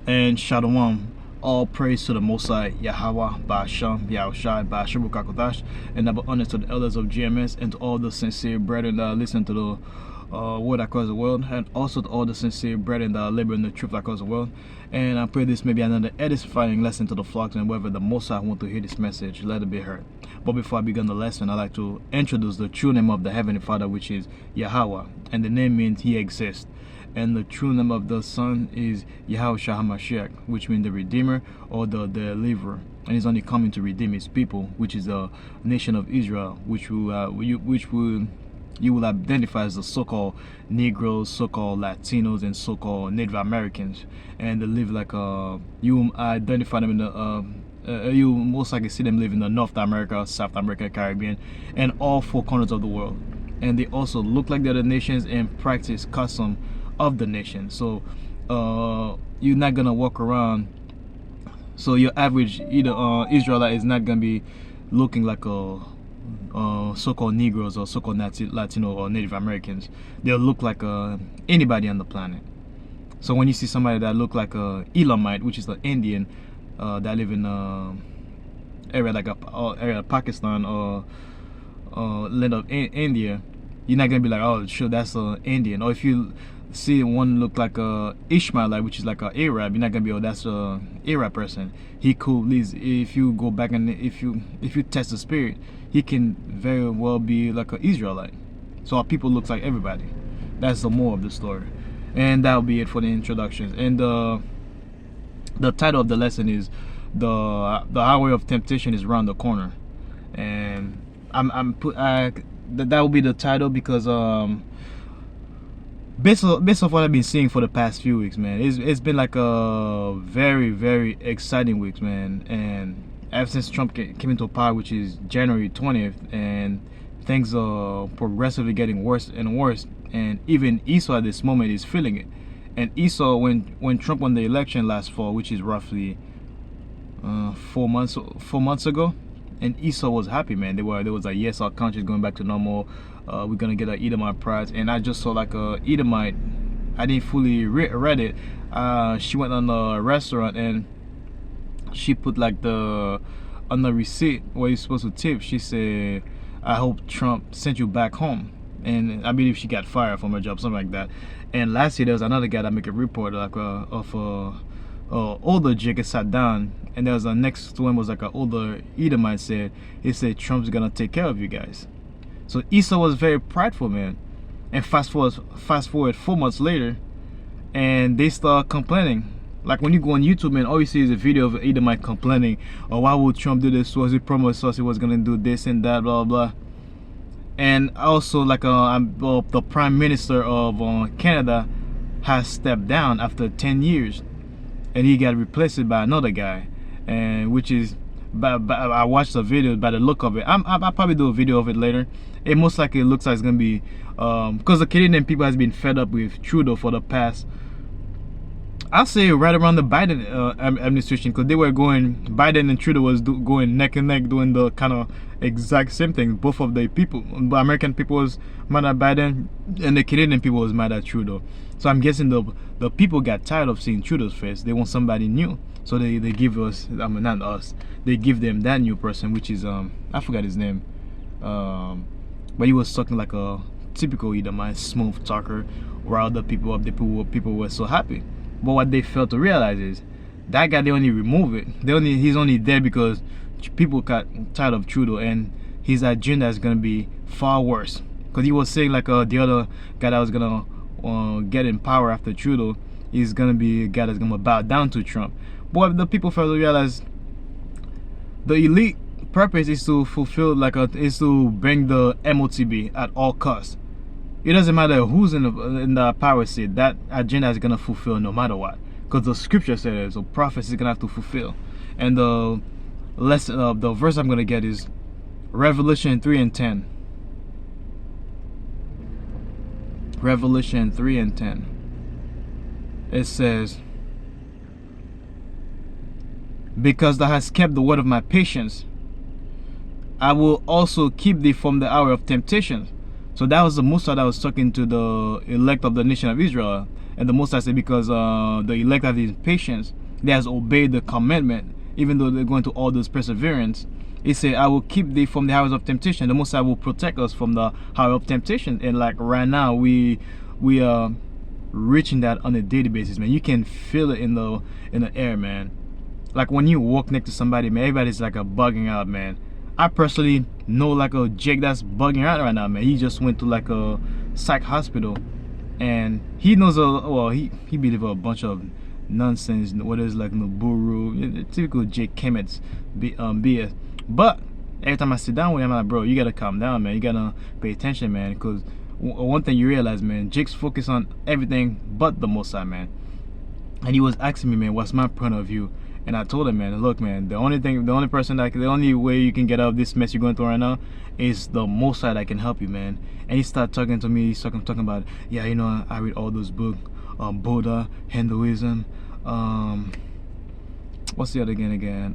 And Shalom. All praise to the Most High, Yahweh, Ba'asham, Yahushai, Ba'asham Rukakodash, and double honor to the elders of GMS and to all the sincere brethren that listen to the word across the world, and also to all the sincere brethren that labor in the truth across the world. And I pray this may be another edifying lesson to the flocks, and whether the Most High want to hear this message, let it be heard. But before I begin the lesson, I'd like to introduce the true name of the Heavenly Father, which is Yahweh, and the name means He exists. And the true name of the Son is Yahushua HaMashiach, which means the Redeemer or the Deliverer. And He's only coming to redeem His people, which is the nation of Israel, which you will identify as the so-called Negroes, so-called Latinos, and so-called Native Americans. And they live like you identify them in the you most likely see them live in the North America, South America, Caribbean, and all four corners of the world. And they also look like the other nations and practice custom of the nation. So you're not gonna walk around, so your average Israelite is not gonna be looking like a so-called Negroes or so-called Latino or Native Americans. They'll look like anybody on the planet. So when you see somebody that look like a Elamite, which is the Indian that live in area like area of Pakistan or land of India, you're not gonna be like, oh sure, that's an Indian. Or if you see one look like a Ishmaelite, which is like a Arab, you're not gonna be, oh, that's a Arab person. He could, at least if you go back and if you test the spirit, he can very well be like an Israelite. So our people looks like everybody. That's the moral of the story. And that'll be it for the introductions. And the title of the lesson is the highway of temptation is around the corner. And that will be the title because based on what I've been seeing for the past few weeks, man, it's been like a very, very exciting weeks, man. And ever since Trump came into power, which is January 20th, and things are progressively getting worse and worse. And even Esau at this moment is feeling it. And Esau, when Trump won the election last fall, which is roughly 4 months ago, and Esau was happy, man. There was like, yes, our country is going back to normal. We're gonna get an Edomite prize. And I just saw like a Edomite. I didn't fully read it. She went on a restaurant and she put like on the receipt where you're supposed to tip, she said, I hope Trump sent you back home. And I believe she got fired from her job, something like that. And last year there was another guy that make a report like of older Jake sat down, and there was a next one was like an older Edomite said, he said Trump's gonna take care of you guys. So Esau was very prideful, man. And fast forward 4 months later, and they start complaining. Like when you go on YouTube, man, all you see is a video of Edomite complaining, oh, why would Trump do this? Was he promised us he was gonna do this and that, blah blah. And also like the Prime Minister of Canada has stepped down after 10 years, and he got replaced by another guy, and which is, I watched the video. By the look of it, I'll probably do a video of it later. It most likely looks like it's gonna be because the Canadian people has been fed up with Trudeau for the past, I'll say right around the Biden administration, because they were Biden and Trudeau was going neck and neck, doing the kind of exact same thing. Both of the people, the American people was mad at Biden, and the Canadian people was mad at Trudeau. So I'm guessing the people got tired of seeing Trudeau's face. They want somebody new. So they give us, I mean not us, they give them that new person, which is I forgot his name, but he was talking like a typical Edomite, smooth talker, while the people were so happy. But what they failed to realize is that guy, they only remove it. He's only there because people got tired of Trudeau, and his agenda is gonna be far worse. Because he was saying like the other guy that was gonna get in power after Trudeau is gonna be a guy that's gonna bow down to Trump. But the people failed to realize the elite purpose is to fulfill is to bring the MOTB at all costs. It doesn't matter who's in the power seat. That agenda is gonna fulfill no matter what, because the scripture said it. So prophecy is gonna have to fulfill. And the verse I'm gonna get is Revelation 3:10. Revelation 3:10. It says, because thou hast kept the word of my patience, I will also keep thee from the hour of temptation. So that was the Musa that was talking to the elect of the nation of Israel. And the Most High said, because the elect of his patience, they has obeyed the commandment, even though they're going to all those perseverance. He said, I will keep thee from the hours of temptation. The Most High will protect us from the hour of temptation. And like right now, we are reaching that on a daily basis, man. You can feel it in the air, man. Like when you walk next to somebody, man, everybody's like a bugging out, man. I personally know like a Jake that's bugging out right now, man. He just went to like a psych hospital, and he knows he believe a bunch of nonsense, what is like Noburu, typical Jake Kemet's BS. But every time I sit down with him, I'm like, bro, you gotta calm down, man. You gotta pay attention, man, because one thing you realize, man, Jake's focused on everything but the Most High, man. And he was asking me, man, what's my point of view? And I told him, man, look, man, the only way you can get out of this mess you're going through right now is the Most High that can help you, man. And he started talking to me. He's talking about, yeah, you know, I read all those books, Buddha, Hinduism, what's the other again?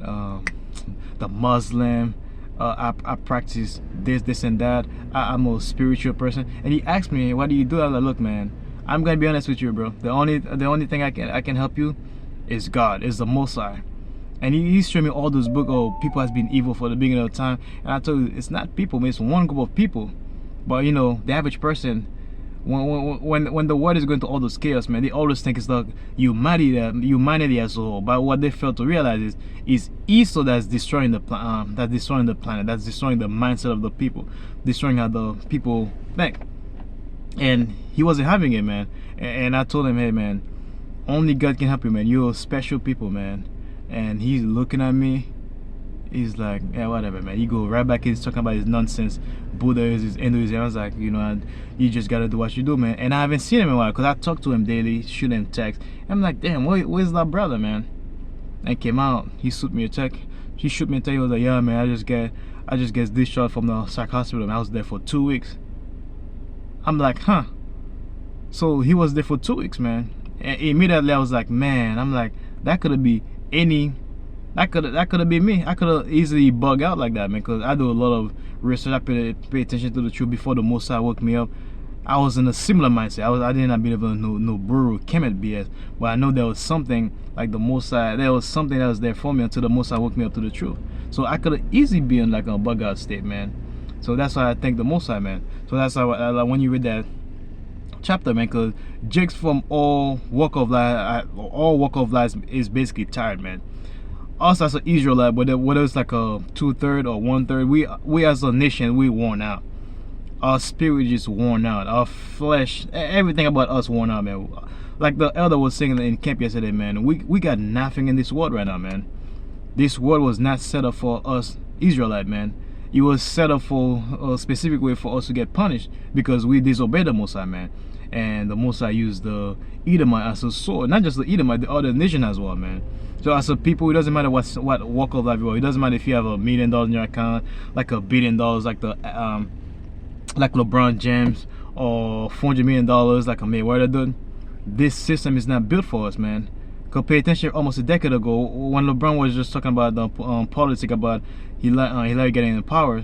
The Muslim. I practice this and that. I'm a spiritual person. And he asked me, what do you do? I was like, look, man, I'm gonna be honest with you, bro. The only thing I can help you is God, is the Most High. And he's showing me all those books. Oh, people has been evil for the beginning of time. And I told you, it's not people, man. It's one group of people. But you know, the average person, when the world is going to all those chaos, man, they always think it's the humanity as a whole. But what they fail to realize is Esau that's destroying the planet, that's destroying the mindset of the people, destroying how the people think. And he wasn't having it, man. And I told him, hey, man, only God can help you, man. You're special people, man. And he's looking at me. He's like, yeah, whatever, man. He go right back in, he's talking about his nonsense, Buddhism, Hinduism. I was like, you know, you just gotta do what you do, man. And I haven't seen him in a while, because I talk to him daily, shoot him text. I'm like, damn, where's that brother, man? And he came out, he shoot me a text. He shoot me a text. He was like, yeah, man, I just get discharged from the psych hospital. I was there for 2 weeks. I'm like, huh. So he was there for 2 weeks, man. And immediately I was like, man, I'm like, that could have been that could have been me. I could have easily bug out like that, man, because I do a lot of research. I pay attention to the truth. Before the Most High woke me up, I was in a similar mindset. I didn't believe in no Buru Kemet BS, but I know there was something like the Most High. There was something that was there for me until the Most High woke me up to the truth. So I could have easily been in like a bug out state, man. So that's why I thank the Most High, man. So that's why when you read that chapter, man, because Jakes from all walk of life is basically tired, man. Us as an Israelite, whether it's like a 2/3 or 1/3, we as a nation, we worn out. Our spirit is worn out. Our flesh, everything about us worn out, man. Like the elder was saying in camp yesterday, man, we got nothing in this world right now, man. This world was not set up for us Israelite, man. It was set up for a specific way for us to get punished because we disobeyed the Most High, man. And the Most High used the Edomite as a sword. Not just the Edomite, the other nation as well, man. So as a people, it doesn't matter what walk of life you are. It doesn't matter if you have $1 million in your account, like $1 billion, like the like LeBron James, or $400 million like a Mayweather did. This system is not built for us, man. Cause pay attention, almost a decade ago, when LeBron was just talking about the politics about Hillary getting the power,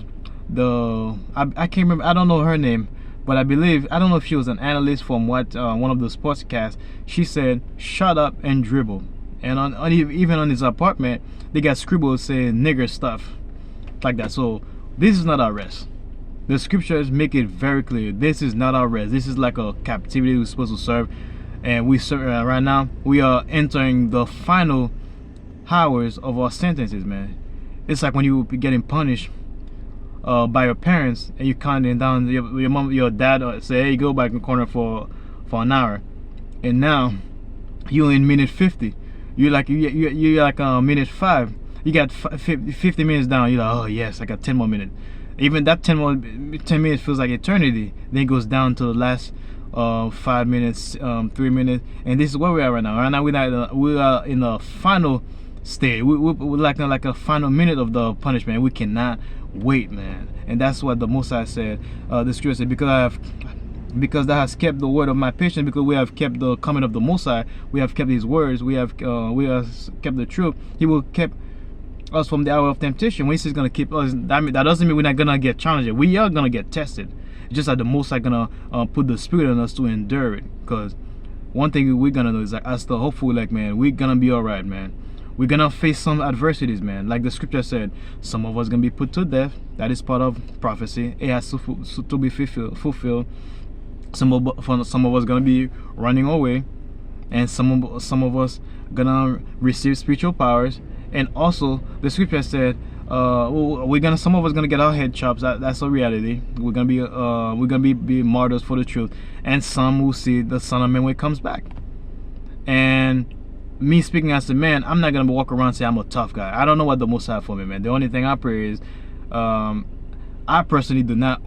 I can't remember, I don't know her name, but I don't know if she was an analyst from one of the sportscasts. She said, shut up and dribble. And even on his apartment, they got scribbles saying nigger stuff like that. So this is not our rest. The scriptures make it very clear. This is not our rest. This is like a captivity we're supposed to serve. And we serve right now. We are entering the final hours of our sentences, man. It's like when you be getting punished by your parents, and you counting down. Your mom, your dad say, "Hey, go back in the corner for an hour," and now you're in minute 50. You're like minute 5. You got 50 minutes down. You're like, oh yes, I got 10 more minutes. Even that 10 minutes feels like eternity. Then it goes down to the last 5 minutes, 3 minutes, and this is where we are right now. Right now we are in the final stage. We're like a final minute of the punishment. We cannot wait, man. And that's what the Most High said. The scripture said, because thou hast kept the word of my patience, because we have kept the coming of the Most High, we have kept his words, we have kept the truth. He will keep us from the hour of temptation. When he says he's gonna keep us, that doesn't mean we're not gonna get challenged. We are gonna get tested. It's just that the Most High gonna put the spirit in us to endure it, because one thing we're gonna know is like, as the hopeful elect, man, we're gonna be all right, man. We're gonna face some adversities, man. Like the scripture said, some of us gonna be put to death. That is part of prophecy. It has to be fulfilled. Some of us gonna be running away, and some of us gonna receive spiritual powers. And also, the scripture said, some of us gonna get our head chopped. That's a reality. We're gonna be martyrs for the truth, and some will see the Son of Man when he comes back. And me speaking as a man, I'm not gonna walk around and say I'm a tough guy. I don't know what the Most High for me, man. The only thing I pray is, I personally do not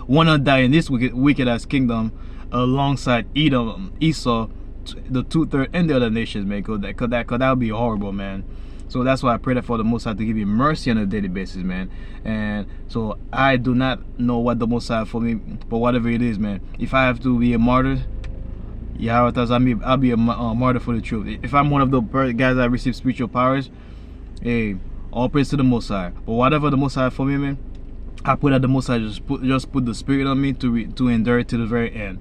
want to die in this wicked ass kingdom alongside Edom, Esau, the 2/3, and the other nations, man. Cause that would be horrible, man. So that's why I pray that for the Most High to give you mercy on a daily basis, man. And so I do not know what the Most High for me, but whatever it is, man. If I have to be a martyr, yeah, I'll be a martyr for the truth. If I'm one of the guys that receive spiritual powers, hey, all praise to the Most High. But whatever the Most High for me, man, I put that the Most High just put the Spirit on me to endure it to the very end.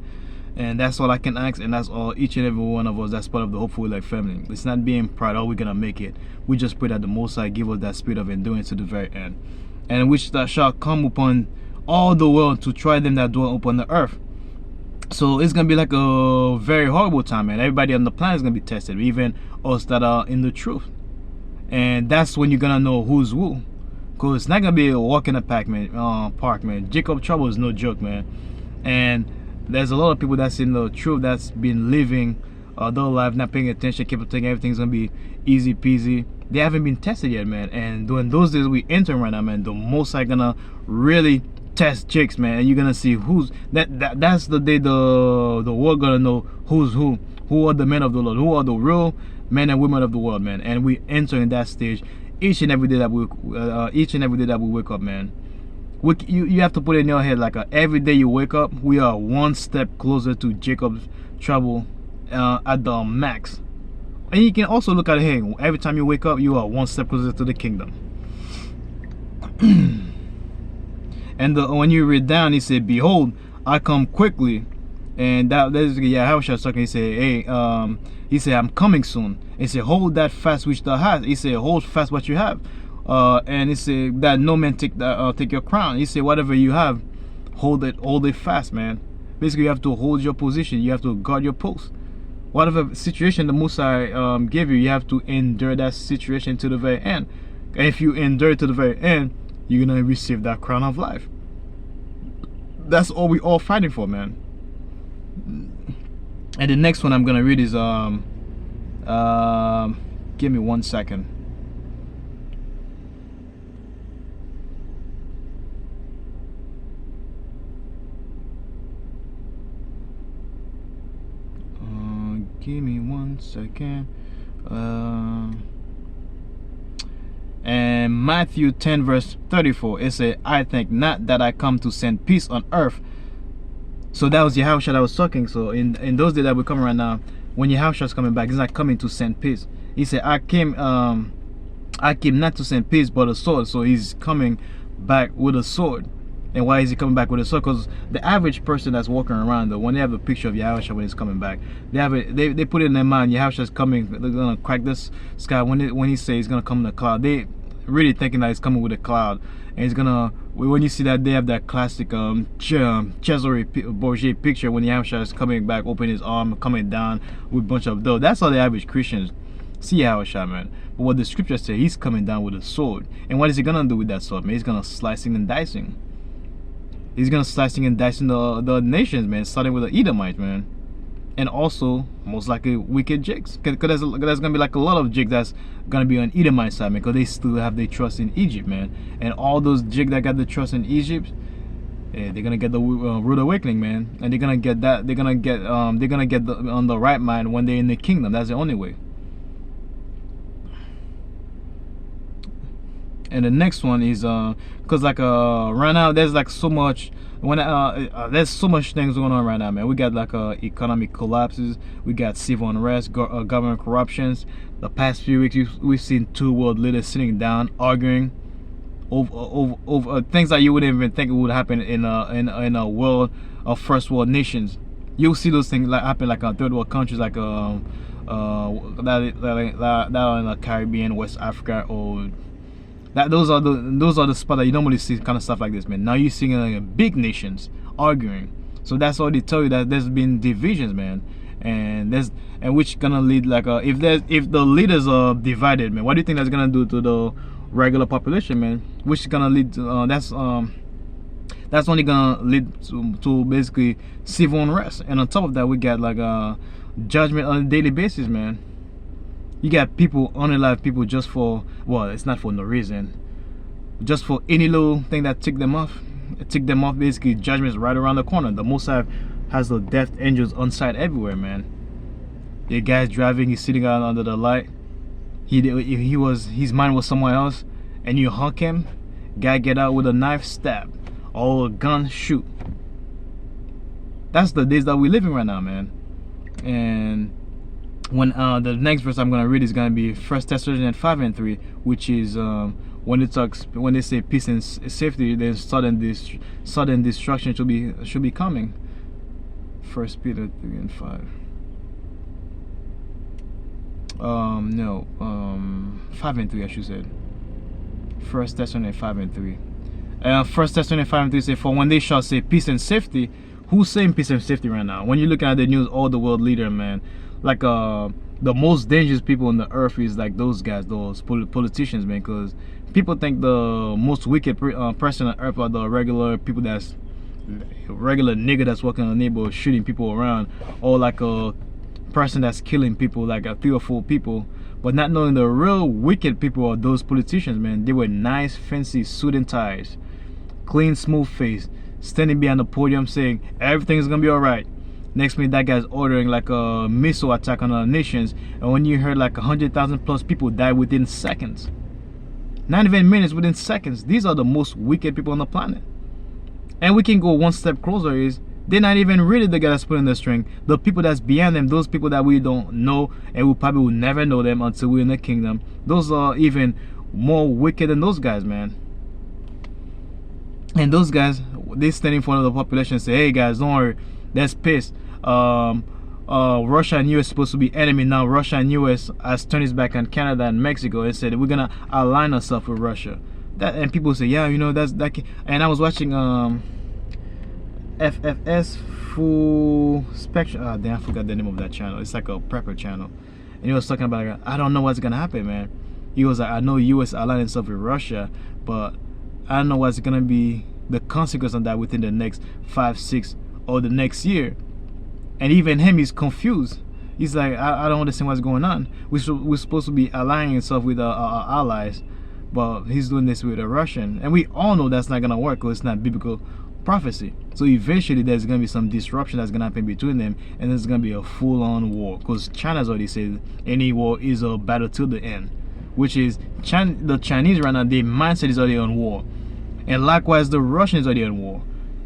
And that's all I can ask, and that's all each and every one of us that's part of the Hopeful Elect family. It's not being proud, oh, we're gonna make it. We just pray that the Most High give us that spirit of endurance to the very end, and which that shall come upon all the world to try them that dwell upon the earth. So it's gonna be like a very horrible time, man. Everybody on the planet is gonna be tested, even us that are in the truth. And that's when you're gonna know who's who. Cause it's not gonna be a walk in the park, man. Jacob trouble is no joke, man. And there's a lot of people that's in the truth that's been living their life, not paying attention, keep thinking everything's gonna be easy peasy. They haven't been tested yet, man. And during those days we enter right now, man, the Most High gonna really test chicks, man, and you're gonna see who's that's the day the world gonna know who's who are the men of the Lord, who are the real men and women of the world, man. And we enter in that stage each and every day that we wake up, man. You have to put it in your head like every day you wake up, we are one step closer to Jacob's trouble at the max. And you can also look at it, hey, every time you wake up, you are one step closer to the kingdom. And when you read down, he said, "Behold, I come quickly." And that's how was talking. He said, "Hey, he said, I'm coming soon." He said, "Hold that fast which thou hast." He said, "Hold fast what you have." And he said that no man take your crown. He said, "Whatever you have, hold it fast, man." Basically, you have to hold your position. You have to guard your post. Whatever situation the Most High gave you, you have to endure that situation to the very end. And if you endure to the very end, you're gonna receive that crown of life. That's all we all fighting for, man. And the next one I'm gonna read is give me 1 second. Give me 1 second. And Matthew 10 verse 34, it said, "I think not that I come to send peace on earth." So that was Yahushua that was talking. So in those days that we're coming right now, when Yahushua is coming back, he's not coming to send peace. He said, I came not to send peace but a sword. So he's coming back with a sword. And why is he coming back with a sword? Because the average person that's walking around, though, when they have a picture of Yahushua when he's coming back, they put it in their mind, Yahushua's coming, they're gonna crack this sky. When he says he's gonna come in a cloud, they really thinking that he's coming with a cloud. And he's gonna, when you see that, they have that classic Cesare Borgia picture when Yahushua is coming back, opening his arm, coming down with a bunch of dough. That's how the average Christians see Yahushua, man. But what the scripture says, he's coming down with a sword. And what is he gonna do with that sword, man? He's gonna slicing and dicing. He's gonna slicing and dicing the nations, man, starting with the Edomites, man. And also, most likely, wicked jigs. Because there's gonna be like a lot of jigs that's gonna be on Edomite side, man, because they still have their trust in Egypt, man. And all those jigs that got the trust in Egypt, they're gonna get the rude awakening, man. And they're gonna get that. They're gonna get on the right mind when they're in the kingdom. That's the only way. And the next one is because like right now there's like so much there's so much things going on right now, man. We got like economic collapses, we got civil unrest, government corruptions. The past few weeks we've seen two world leaders sitting down arguing over things that you wouldn't even think would happen in a world of first world nations. You'll see those things like happen like third world countries like that are in the Caribbean, West Africa, or that those are the spots that you normally see kind of stuff like this, man. Now you're seeing like big nations arguing, so that's all they tell you, that there's been divisions, man, and which gonna lead like if the leaders are divided, man, what do you think that's gonna do to the regular population, man? Which is gonna lead to that's only gonna lead to basically civil unrest, and on top of that we got like judgment on a daily basis, man. You got people unalive people just for, well, it's not for no reason, just for any little thing that tick them off. Basically judgment is right around the corner. The Most High has the death angels on site everywhere, man. The guy's driving, he's sitting out under the light, his mind was somewhere else, and you hunk him, guy get out with a knife, stab, or a gun, shoot. That's the days that we're living right now, man. And when the next verse I'm gonna read is gonna be 1 Thessalonians 5:3, which is when they say peace and safety, then sudden destruction should be coming. 1 Peter 3:5. 5:3 I should say. 1 Thessalonians 5:3. 1 Thessalonians 5:3 say, for when they shall say peace and safety, who's saying peace and safety right now? When you're looking at the news, all the world leader, man, like the most dangerous people on the earth is like those guys, those politicians, man, because people think the most wicked person on earth are the regular people, that's regular nigga that's walking on the neighborhood shooting people around, or like a person that's killing people, like 3 or 4 people, but not knowing the real wicked people are those politicians, man. They were nice, fancy suit and ties, clean, smooth face, standing behind the podium saying everything's gonna be all right. Next minute, that guy's ordering like a missile attack on our nations, and when you heard like 100,000 plus people die within seconds, not even minutes, within seconds. These are the most wicked people on the planet. And we can go one step closer, is they're not even really the guy that's pulling the string. The people that's behind them, those people that we don't know, and we probably will never know them until we're in the kingdom, those are even more wicked than those guys, man. And those guys, they stand in front of the population and say, hey guys, don't worry, that's peace. Russia and US supposed to be enemy. Now Russia and US has turned its back on Canada and Mexico and said we're gonna align ourselves with Russia. That, and people say, yeah, you know, that's that. And I was watching FFS Full Spectrum. Damn, I forgot the name of that channel. It's like a prepper channel, and he was talking about like, I don't know what's gonna happen, man. He was like, I know US aligning itself with Russia, but I don't know what's gonna be the consequence of that within the next 5, 6, or the next year. And even him, he's confused. He's like, I don't understand what's going on. We're supposed to be aligning ourselves with our allies, but he's doing this with a Russian, and we all know that's not gonna work because it's not biblical prophecy. So eventually there's gonna be some disruption that's gonna happen between them, and there's gonna be a full-on war, because China's already said any war is a battle till the end, which is the Chinese right now, their mindset is already on war, and likewise the Russians is already on war.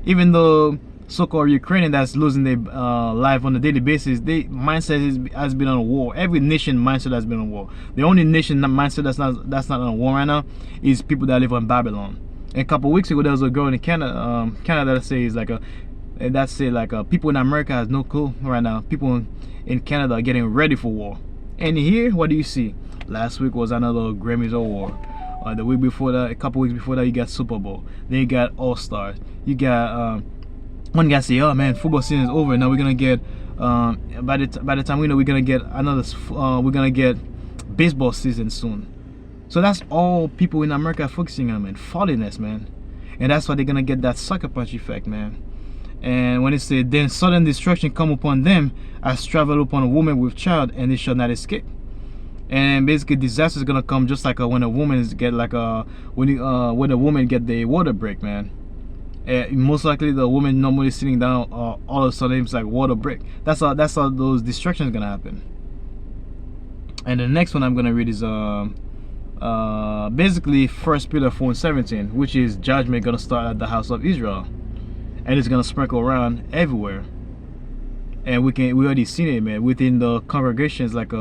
Even though so-called Ukrainian that's losing their life on a daily basis, their mindset has been on war. Every nation mindset has been on war. The only nation mindset that's not on war right now is people that live on Babylon. And a couple of weeks ago, there was a girl in Canada, that says like people in America has no clue right now. People in Canada are getting ready for war. And here, what do you see? Last week was another Grammys Award. The week before that, a couple weeks before that, you got Super Bowl. Then you got All Stars. You got one guy say, oh man, football season is over. Now we're gonna get by the time we know, we're gonna get another we're gonna get baseball season soon. So that's all people in America are focusing on, man. Folliness, man. And that's why they're gonna get that sucker punch effect, man. And when it said, then sudden destruction come upon them as travel upon a woman with child, and they shall not escape. And basically disaster is gonna come just like when a woman get like when a woman get the water break, man. Most likely the woman normally sitting down, all of a sudden it's like water break. That's how those destructions gonna happen. And the next one I'm gonna read is basically 1 Peter 4:17, which is judgment gonna start at the house of Israel, and it's gonna sprinkle around everywhere. And we already seen it, man, within the congregations, like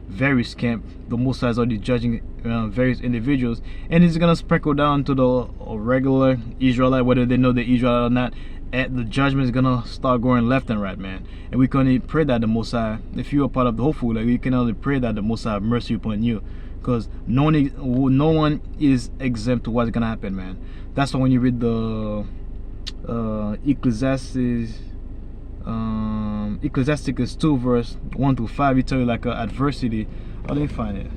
various camp. The Most High is already judging various individuals, and it's gonna sprinkle down to the regular Israelite, whether they know the Israelite or not. the judgment is gonna start going left and right, man. And we can only pray that the Most High, if you are part of the hopeful, like we can only pray that the Most High have mercy upon you, because no one is exempt to what's gonna happen, man. That's why when you read the Ecclesiasticus 2 verse 1 to 5, it tell you like adversity. Oh, let me find it.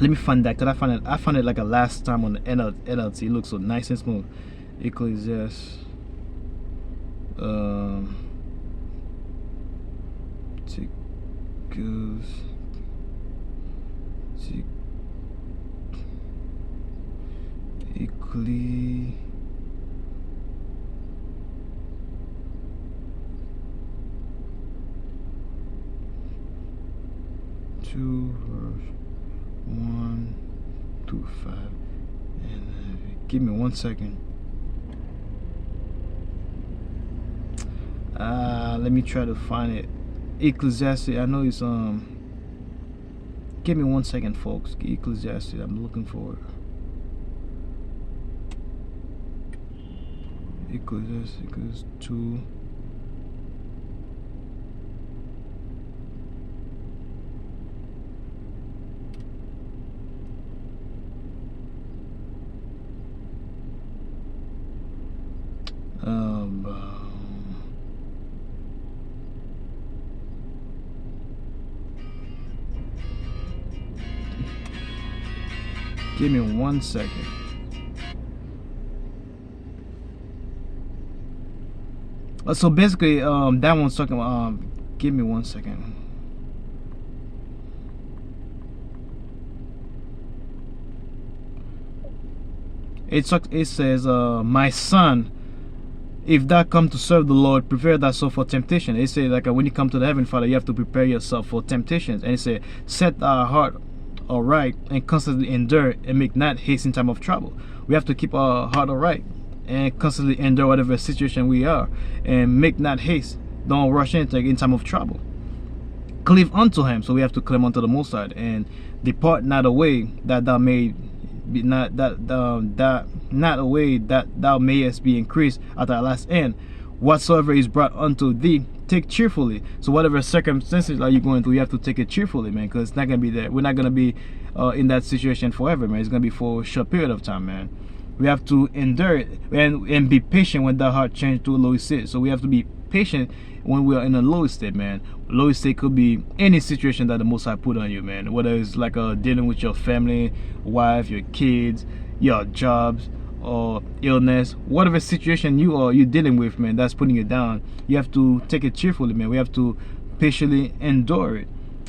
Let me find that, because I found it like a last time on the NLT. It looks so nice and smooth. Ecclesiastes two verse 1 to 5. And give me 1 second. Let me try to find it. Ecclesiastes, I know it's give me 1 second, folks. Ecclesiastes, I'm looking for it. Ecclesiastes 2. Give me 1 second. So basically, that one's talking about. Give me 1 second. It says, my son, if thou come to serve the Lord, prepare thyself for temptation. It says like when you come to the heaven, Father, you have to prepare yourself for temptations. And it says, set our heart alright and constantly endure and make not haste in time of trouble. We have to keep our heart alright and constantly endure whatever situation we are, and make not haste. Don't rush into in time of trouble. Cleave unto him. So we have to cleave unto the Most High, and depart not away that thou may be not away that thou mayest be increased at thy last end. Whatsoever is brought unto thee, take cheerfully. So whatever circumstances are you going through, you have to take it cheerfully, man, because it's not gonna be there. We're not gonna be in that situation forever, man. It's gonna be for a short period of time, man. We have to endure it and be patient when the heart change to a low state. So we have to be patient when we are in a low state, man. Low state could be any situation that the Most High put on you, man. Whether it's like dealing with your family, wife, your kids, your jobs, or illness, whatever situation you're dealing with, man, that's putting you down, you have to take it cheerfully, man. We have to patiently endure it.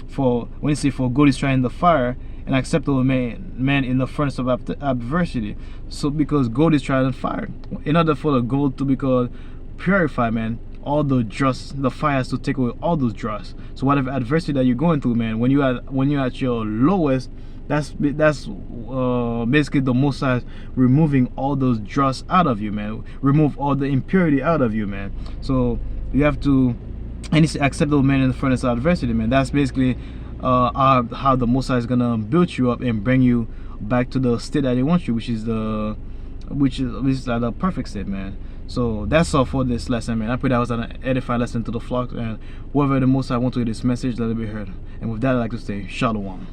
For when you say, for good is trying the fire, and acceptable man in the furnace of adversity. So because gold is tried in fire, in order for the gold to be called purified, man, all the dross, the fire has to take away all those dross. So whatever adversity that you're going through, man, when you're at your lowest, that's basically the Most High removing all those dross out of you, man. Remove all the impurity out of you, man. So you have to, and it's acceptable man in the furnace of adversity, man. That's basically how the Most High is gonna build you up and bring you back to the state that He wants you, which is the perfect state, man. So that's all for this lesson, man. I pray that was an edifying lesson to the flock, and whoever the Most High want to hear this message, let it be heard. And with that, I'd like to say Shalom.